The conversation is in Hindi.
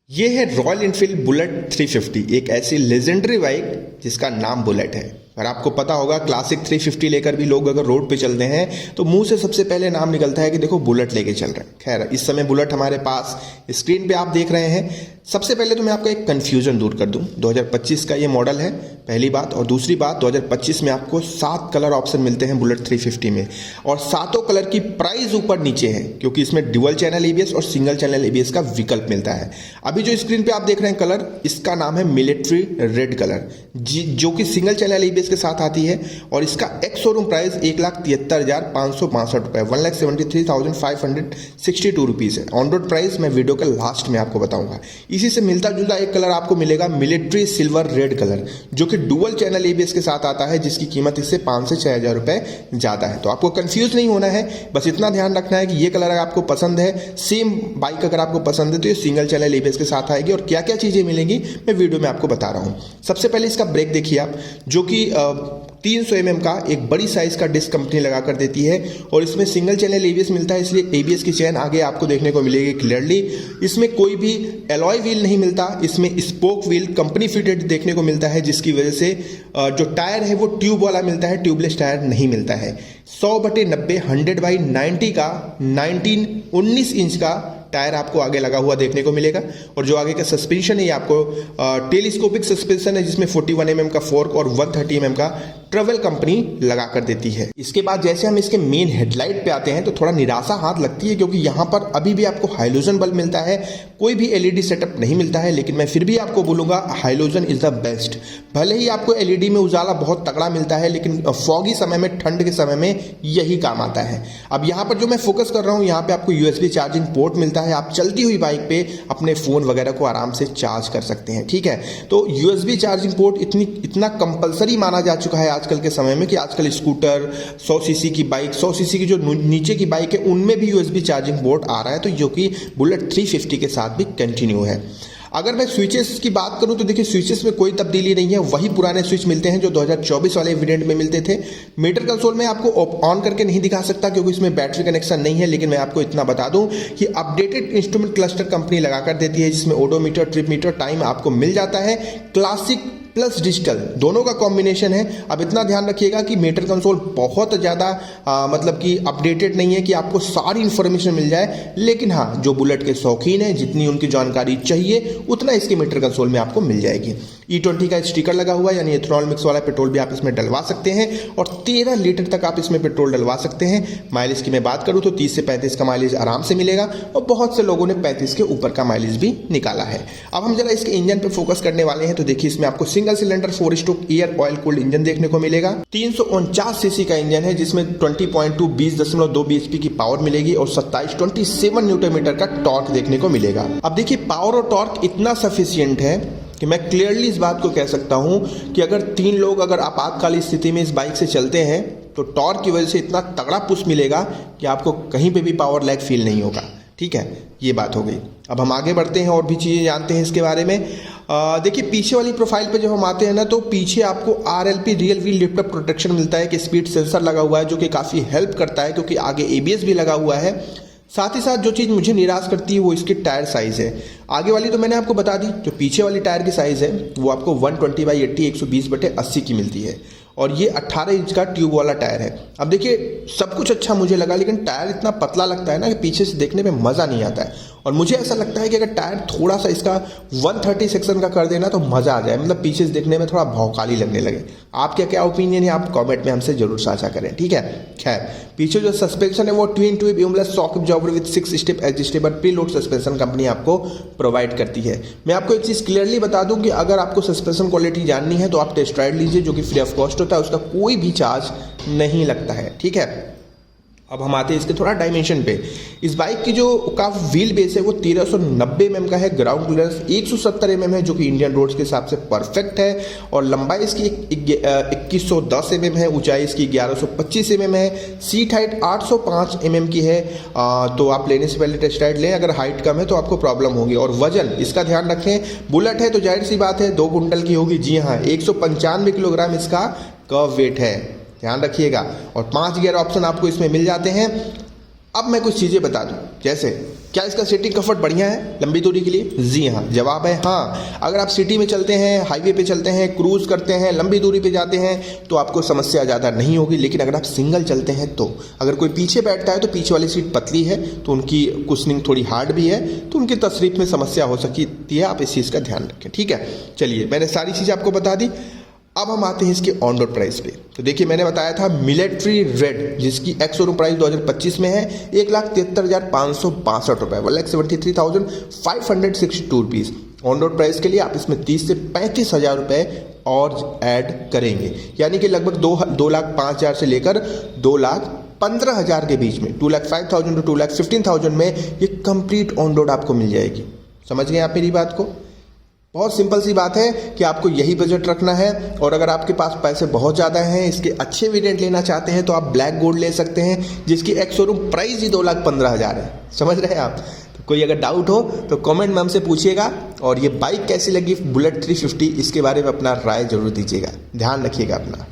ये है रॉयल इनफील्ड बुलेट 350, एक ऐसी लेजेंडरी बाइक जिसका नाम बुलेट है। और आपको पता होगा क्लासिक 350 लेकर भी लोग अगर रोड पे चलते हैं तो मुंह से सबसे पहले नाम निकलता है कि देखो बुलेट लेके चल रहे हैं। खैर, इस समय बुलेट हमारे पास स्क्रीन पे आप देख रहे हैं। सबसे पहले तो मैं आपका एक कंफ्यूजन दूर कर दूं, 2025 का ये मॉडल है, पहली बात। और दूसरी बात, 2025 में आपको 7 कलर ऑप्शन मिलते हैं बुलेट 350 में, और सातों कलर की प्राइस ऊपर नीचे है क्योंकि इसमें डुअल चैनल एबीएस और सिंगल चैनल एबीएस का विकल्प मिलता है। अभी जो स्क्रीन पे आप देख रहे हैं कलर, इसका नाम है मिलिट्री रेड कलर, जो कि सिंगल चैनल एबीएस के साथ आती है। और इसका एक्स शोरूम प्राइस 1,73,562 रुपए, 1,73,562 रुपीज है। ऑन रोड प्राइस मैं वीडियो के लास्ट में आपको बताऊंगा। इसी से मिलता जुलता एक कलर आपको मिलेगा, मिलिट्री सिल्वर रेड कलर, जो कि डुअल चैनल एबीएस के साथ आता है, जिसकी कीमत इससे 5 से 6,000 रुपए ज्यादा है। तो आपको कंफ्यूज नहीं होना है, बस इतना ध्यान रखना है कि ये कलर अगर आपको पसंद है, सेम बाइक अगर आपको पसंद है, तो ये सिंगल चैनल एबीएस के साथ आएगी। और क्या क्या चीजें मिलेंगी मैं वीडियो में आपको बता रहा हूं। सबसे पहले इसका ब्रेक देखिए आप, जो कि 300 mm का एक बड़ी साइज का डिस्क कंपनी लगा कर देती है। और इसमें सिंगल चैनल एबीएस मिलता है, इसलिए एबीएस की चैन आगे आपको देखने को मिलेगी क्लियरली। इसमें कोई भी एलॉय व्हील नहीं मिलता, इसमें स्पोक व्हील कंपनी फिटेड देखने को मिलता है, जिसकी वजह से जो टायर है वो ट्यूब वाला मिलता है, ट्यूबलेस टायर नहीं मिलता है। 100/90 100/90 का 19 इंच का टायर आपको आगे लगा हुआ देखने को मिलेगा। और जो आगे का सस्पेंशन है ये आपको टेलीस्कोपिक सस्पेंशन है, जिसमें 41 mm का फोर्क और 130 mm का ट्रेवल कंपनी लगा कर देती है। इसके बाद जैसे हम इसके मेन हेडलाइट पे आते हैं तो थोड़ा निराशा हाथ लगती है, क्योंकि यहाँ पर अभी भी आपको हाइलोजन बल्ब मिलता है, कोई भी एलईडी सेटअप नहीं मिलता है। लेकिन मैं फिर भी आपको बोलूंगा हाइलोजन इज द बेस्ट। भले ही आपको एलईडी में उजाला बहुत तगड़ा मिलता है, लेकिन फॉगी समय में, ठंड के समय में यही काम आता है। अब यहाँ पर जो मैं फोकस कर रहा हूँ, यहाँ पे आपको यूएसबी चार्जिंग पोर्ट मिलता है। आप चलती हुई बाइक पे अपने फोन वगैरह को आराम से चार्ज कर सकते हैं, ठीक है। तो यूएसबी चार्जिंग पोर्ट इतना कंपलसरी माना जा चुका है आजकल के समय में, कि आजकल स्कूटर 100 सीसी की बाइक, 100 सीसी की जो नीचे की बाइक है, उनमें भी यूएसबी चार्जिंग पोर्ट आ रहा है, तो जो कि बुलेट 350 के साथ भी कंटिन्यू है। अगर मैं स्विचेस की बात करूं तो देखिए, स्विचेस में कोई तब्दीली नहीं है, वही पुराने स्विच मिलते हैं जो 2024 वाले वेरिएंट में मिलते थे। मीटर कंसोल में आपको ऑन करके नहीं दिखा सकता क्योंकि इसमें बैटरी कनेक्शन नहीं है, लेकिन मैं आपको इतना बता दूं कि अपडेटेड इंस्ट्रूमेंट क्लस्टर कंपनी लगा कर देती है, जिसमें ओडोमीटर, ट्रिप मीटर, टाइम आपको मिल जाता है। क्लासिक प्लस डिजिटल दोनों का कॉम्बिनेशन है। अब इतना ध्यान रखिएगा कि मीटर कंसोल बहुत ज़्यादा मतलब कि अपडेटेड नहीं है कि आपको सारी इंफॉर्मेशन मिल जाए, लेकिन हाँ, जो बुलेट के शौकीन हैं, जितनी उनकी जानकारी चाहिए उतना इसके मीटर कंसोल में आपको मिल जाएगी। E20 का स्टिकर लगा हुआ है, यानी एथेनॉल मिक्स वाला पेट्रोल भी आप इसमें डलवा सकते हैं, और 13 लीटर तक आप इसमें पेट्रोल डलवा सकते हैं। माइलेज की मैं बात करूं तो 30 से 35 का माइलेज आराम से मिलेगा, और बहुत से लोगों ने 35 के ऊपर का माइलेज भी निकाला है। अब हम जरा इसके इंजन पर फोकस करने वाले हैं, तो देखिए इसमें आपको single cylinder 4 stroke air oil cooled engine देखने को मिलेगा। 349 सीसी का इंजन है, जिसमें 20.2 bhp की पावर मिलेगी, और 27 न्यूटन मीटर का टॉर्क देखने को मिलेगा। अब देखिए, पावर और टॉर्क इतना सफिशियंट है कि मैं क्लियरली इस बात को कह सकता हूं कि अगर 3 लोग अगर आपातकालीन स्थिति में इस बाइक से चलते हैं तो टॉर्क की वजह से इतना तगड़ा पुश मिलेगा कि आपको कहीं पे भी पावर लैग फील नहीं होगा, ठीक है। ये बात हो गई। अब हम आगे बढ़ते हैं और भी चीज़ें जानते हैं इसके बारे में। देखिए, पीछे वाली प्रोफाइल पे जब हम आते हैं ना, तो पीछे आपको RLP real wheel lift up protection मिलता है, कि स्पीड सेंसर लगा हुआ है, जो कि काफ़ी हेल्प करता है क्योंकि आगे ABS भी लगा हुआ है। साथ ही साथ जो चीज़ मुझे निराश करती है वो इसकी टायर साइज़ है। आगे वाली तो मैंने आपको बता दी, जो पीछे वाली टायर की साइज़ है वो आपको 120/80 120/80 की मिलती है, और ये 18 इंच का ट्यूब वाला टायर है। अब देखिए, सब कुछ अच्छा मुझे लगा, लेकिन टायर इतना पतला लगता है ना कि पीछे से देखने में मज़ा नहीं आता है। और मुझे ऐसा लगता है कि अगर टायर थोड़ा सा इसका 130 सेक्शन का कर देना तो मज़ा आ जाए, मतलब पीछे से देखने में थोड़ा भौकाली लगने लगे। आपका क्या ओपिनियन है, आप कमेंट में हमसे जरूर साझा करें, ठीक है। खैर, पीछे जो सस्पेंशन है वो twin tube emulsion shock absorber with 6 step adjustable preload suspension company आपको प्रोवाइड करती है। मैं आपको एक चीज़ क्लियरली बता दूं कि अगर आपको सस्पेंशन क्वालिटी जाननी है तो आप टेस्ट राइड लीजिए, जो कि फ्री ऑफ कॉस्ट होता है, उसका कोई भी चार्ज नहीं लगता है, ठीक है। अब हम आते हैं इसके थोड़ा डायमेंशन पे। इस बाइक की जो का व्हील बेस है वो 1390 mm का है, ग्राउंड क्लियरेंस 170 mm है, जो कि इंडियन रोड्स के हिसाब से परफेक्ट है। और लंबाई इसकी 2110 mm है, ऊंचाई इसकी 1125 mm है, सीट हाइट 805 mm की है। तो आप लेने से पहले टेस्ट राइड लें, अगर हाइट कम है तो आपको प्रॉब्लम होगी। और वजन इसका ध्यान रखें, बुलेट है तो जाहिर सी बात है 2 कुंटल की होगी। जी हाँ, 195 किलोग्राम इसका कर्व वेट है, ध्यान रखिएगा। और 5 गियर ऑप्शन आपको इसमें मिल जाते हैं। अब मैं कुछ चीज़ें बता दूं, जैसे क्या इसका सीटिंग कंफर्ट बढ़िया है लंबी दूरी के लिए? जी हाँ, जवाब है हाँ। अगर आप सिटी में चलते हैं, हाईवे पे चलते हैं, क्रूज करते हैं, लंबी दूरी पे जाते हैं तो आपको समस्या ज़्यादा नहीं होगी। लेकिन अगर आप सिंगल चलते हैं तो अगर कोई पीछे बैठता है तो पीछे वाली सीट पतली है तो उनकी कुशनिंग थोड़ी हार्ड भी है, तो उनकी तशरीफ में समस्या हो सकती है। आप इस चीज़ का ध्यान रखें, ठीक है। चलिए, मैंने सारी चीज़ें आपको बता दी। अब हम आते हैं इसके ऑन रोड प्राइस पे। तो देखिए, मैंने बताया था मिलिट्री रेड, जिसकी एक्स शोरूम प्राइस 2025 में है 1,73,562 रुपए, 1,73,562 रुपीज़। ऑन रोड प्राइस के लिए आप इसमें 30 से 35,000 रुपए और ऐड करेंगे, यानी कि लगभग 2,05,000 से लेकर 2,15,000 के बीच में, 2,05,000 to 2,15,000 में ये कंप्लीट ऑन रोड आपको मिल जाएगी। समझ गए आप मेरी बात को? बहुत सिंपल सी बात है कि आपको यही बजट रखना है। और अगर आपके पास पैसे बहुत ज़्यादा हैं, इसके अच्छे वेरिएंट लेना चाहते हैं, तो आप ब्लैक गोल्ड ले सकते हैं, जिसकी एक्स शोरूम प्राइस ही 2,15,000 है। समझ रहे हैं आप? तो कोई अगर डाउट हो तो कमेंट में हमसे पूछिएगा। और ये बाइक कैसी लगी बुलेट 350, इसके बारे में अपना राय जरूर दीजिएगा। ध्यान रखिएगा अपना।